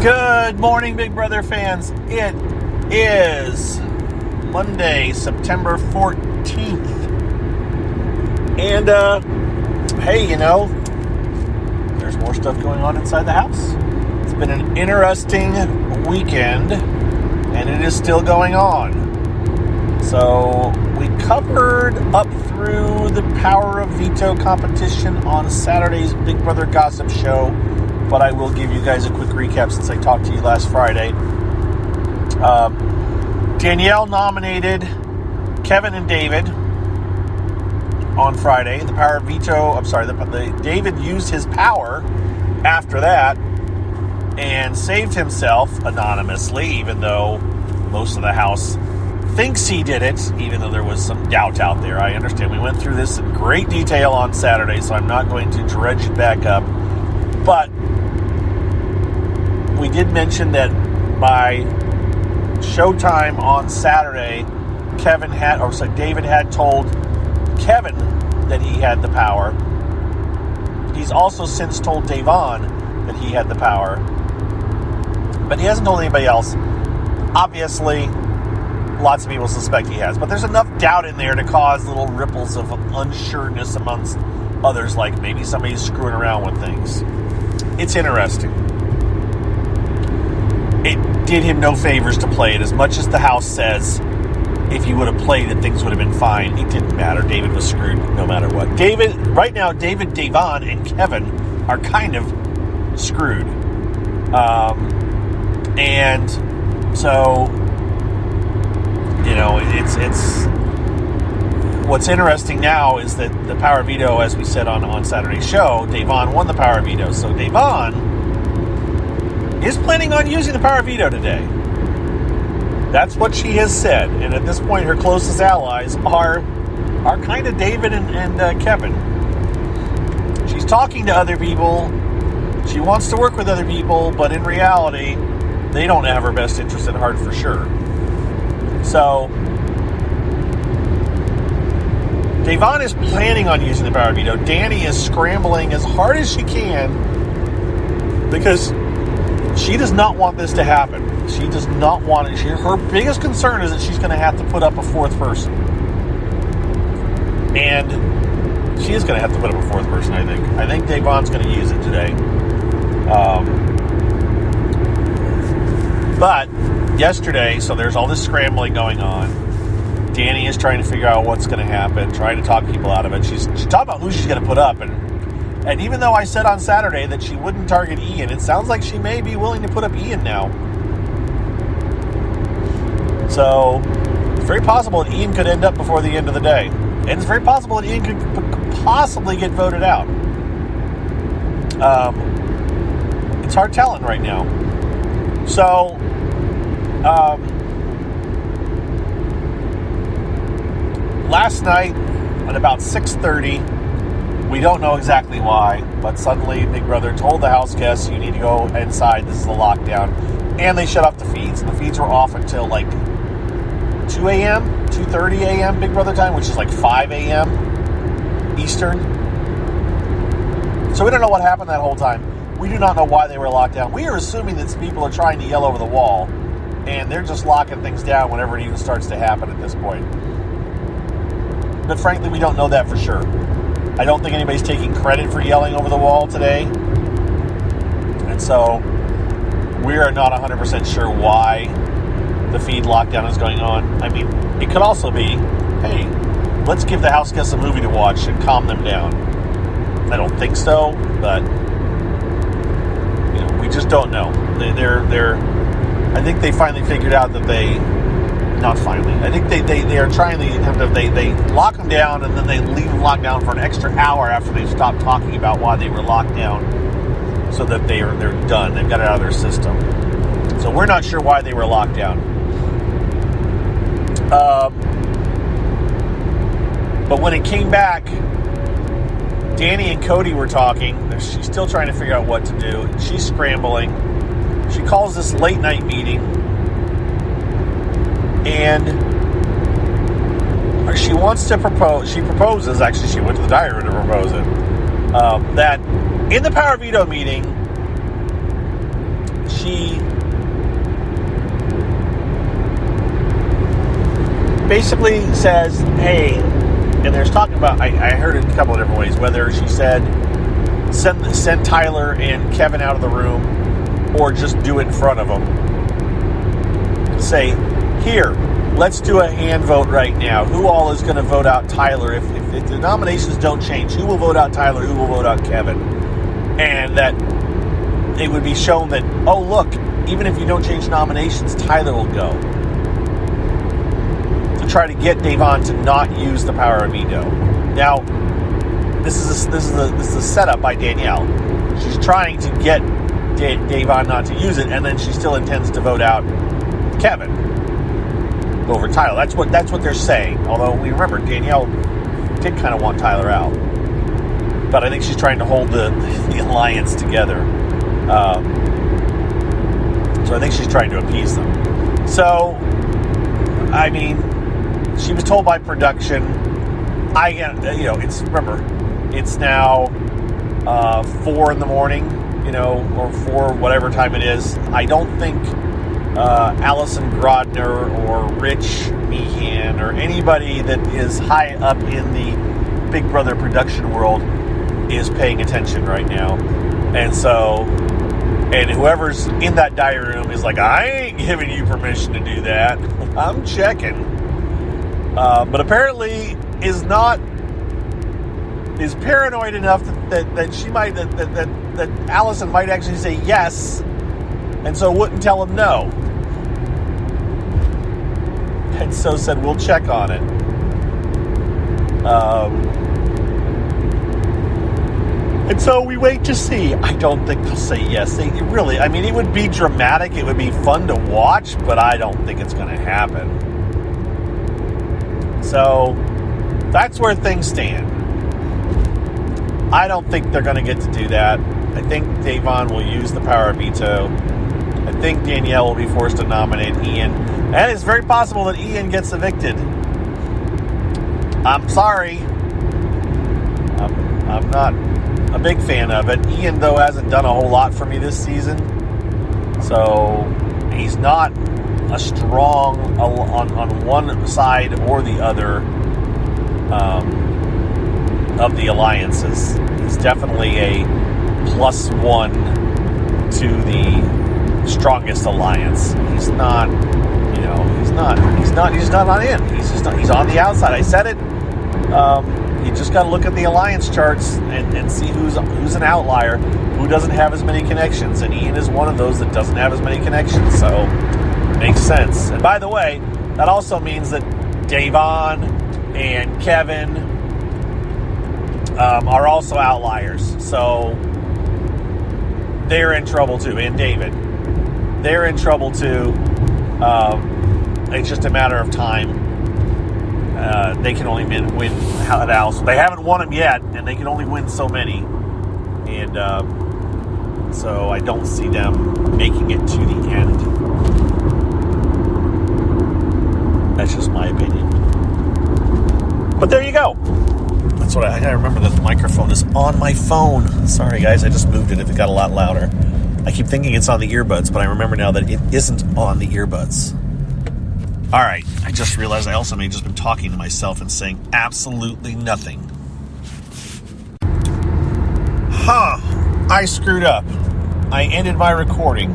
Good morning, Big Brother fans. It is Monday, September 14th. And, hey, there's more stuff going on inside the house. It's been an interesting weekend, and it is still going on. So, we covered up through the Power of Veto competition on Saturday's Big Brother Gossip Show, but I will give you guys a quick recap since I talked to you last Friday. Danielle nominated Kevin and David on Friday. The Power of Veto, David used his power after that and saved himself anonymously, even though most of the house thinks he did it, even though there was some doubt out there. I understand. We went through this in great detail on Saturday, so I'm not going to dredge it back up. But we did mention that by showtime on Saturday, David had told Kevin that he had the power. He's also since told Davon that he had the power, but he hasn't told anybody else. Obviously, lots of people suspect he has, but there's enough doubt in there to cause little ripples of unsureness amongst others, like maybe somebody's screwing around with things. It's interesting. It did him no favors to play it. As much as the house says if he would have played it, things would have been fine. It didn't matter. David was screwed no matter what. Right now, David, Davon, and Kevin are kind of screwed. And so, it's what's interesting now is that the Power of Veto, as we said on Saturday's show, Davon won the Power of Veto. So Davon is planning on using the Power of Veto today. That's what she has said. And at this point, her closest allies are kind of David and Kevin. She's talking to other people. She wants to work with other people, but in reality, they don't have her best interest at heart for sure. So, Davon is planning on using the Power of Veto. Danny is scrambling as hard as she can because she does not want this to happen. She does not want it. Her biggest concern is that she's going to have to put up a fourth person. And she is going to have to put up a fourth person, I think. I think Davon's going to use it today. But yesterday, so there's all this scrambling going on. Danny is trying to figure out what's going to happen, trying to talk people out of it. She's talking about who she's going to put up. And even though I said on Saturday that she wouldn't target Ian, it sounds like she may be willing to put up Ian now. So, it's very possible that Ian could end up before the end of the day. And it's very possible that Ian could possibly get voted out. It's hard telling right now. So, last night at about 6:30, we don't know exactly why, but suddenly Big Brother told the house guests, you need to go inside, this is a lockdown, and they shut off the feeds. And the feeds were off until like 2 a.m., 2:30 a.m. Big Brother time, which is like 5 a.m. Eastern. So we don't know what happened that whole time. We do not know why they were locked down. We are assuming that people are trying to yell over the wall, and they're just locking things down whenever it even starts to happen at this point. But frankly, we don't know that for sure. I don't think anybody's taking credit for yelling over the wall today. And so we are not 100% sure why the feed lockdown is going on. I mean, it could also be, hey, let's give the house guests a movie to watch and calm them down. I don't think so, but we just don't know. I think they finally figured out that not finally. I think they are trying to they lock them down and then they leave them locked down for an extra hour after they stop talking about why they were locked down, so that they're done. They've got it out of their system. So we're not sure why they were locked down. But when it came back, Danny and Cody were talking. She's still trying to figure out what to do. She's scrambling. She calls this late night meeting. And she wants to propose. She proposes, actually, she went to the diary room to propose it, that in the Power Veto meeting, she basically says, hey, and there's talking about, I heard it a couple of different ways, whether she said send Tyler and Kevin out of the room or just do it in front of them. Say, here, let's do a hand vote right now. Who all is going to vote out Tyler? If the nominations don't change, who will vote out Tyler? Who will vote out Kevin? And that it would be shown that, oh, look, even if you don't change nominations, Tyler will go. To try to get Davon to not use the power of veto. Now, this is a setup by Danielle. She's trying to get Davon not to use it, and then she still intends to vote out Kevin over Tyler. That's what they're saying. Although we remember Danielle did kind of want Tyler out, but I think she's trying to hold the alliance together. So I think she's trying to appease them. So, I mean, she was told by production. It's now 4 in the morning, or 4 whatever time it is. I don't think Allison Grodner or Rich Meehan or anybody that is high up in the Big Brother production world is paying attention right now. And whoever's in that diary room is like, I ain't giving you permission to do that. I'm checking. But apparently is paranoid enough that she might, that Allison might actually say yes, and so wouldn't tell him no. And so said, we'll check on it. And so we wait to see. I don't think they'll say yes. It would be dramatic. It would be fun to watch, but I don't think it's going to happen. So that's where things stand. I don't think they're going to get to do that. I think Davon will use the power of veto. I think Danielle will be forced to nominate Ian. And it's very possible that Ian gets evicted. I'm sorry. I'm not a big fan of it. Ian, though, hasn't done a whole lot for me this season. So he's not a strong on one side or the other of the alliances. He's definitely a +1 to the strongest alliance. He's not on in. He's on the outside. I said it. You just got to look at the alliance charts and see who's an outlier, who doesn't have as many connections. And Ian is one of those that doesn't have as many connections. So it makes sense. And by the way, that also means that Davon and Kevin are also outliers. So they're in trouble too. And David. They're in trouble too. It's just a matter of time. They can only win at house. They haven't won them yet, and they can only win so many. And so I don't see them making it to the end. That's just my opinion. But there you go. That's what I gotta remember that the microphone is on my phone. Sorry, guys, I just moved it if it got a lot louder. I keep thinking it's on the earbuds, but I remember now that it isn't on the earbuds. All right, I just realized I also may have just been talking to myself and saying absolutely nothing. I screwed up. I ended my recording.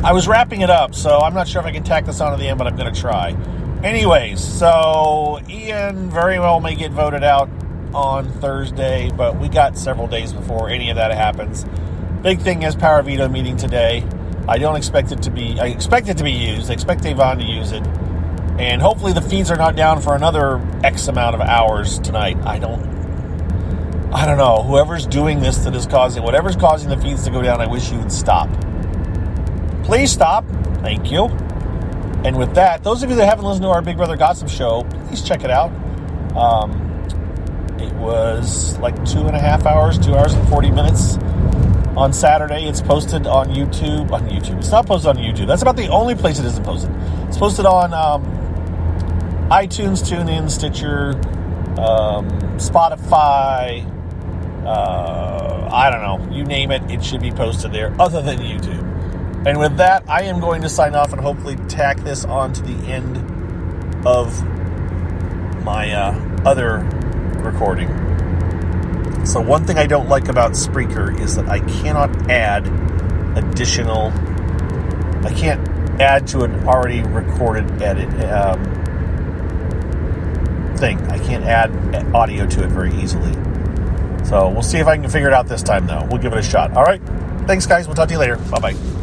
I was wrapping it up, so I'm not sure if I can tack this on to the end, but I'm going to try. Anyways, so Ian very well may get voted out on Thursday, but we got several days before any of that happens. Big thing is power veto meeting today. I expect it to be used. I expect Davon to use it. And hopefully the feeds are not down for another X amount of hours tonight. I don't know. Whoever's doing this whatever's causing the feeds to go down, I wish you would stop. Please stop. Thank you. And with that, those of you that haven't listened to our Big Brother Gossip show, please check it out. It was like 2.5 hours, 2 hours and 40 minutes. On Saturday, it's posted on YouTube. It's not posted on YouTube. That's about the only place it isn't posted. It's posted on iTunes, TuneIn, Stitcher, Spotify. I don't know. You name it, it should be posted there, other than YouTube. And with that, I am going to sign off and hopefully tack this on to the end of my other recording. So one thing I don't like about Spreaker is that I cannot add I can't add to an already recorded edit thing. I can't add audio to it very easily. So we'll see if I can figure it out this time, though. We'll give it a shot. All right. Thanks, guys. We'll talk to you later. Bye-bye.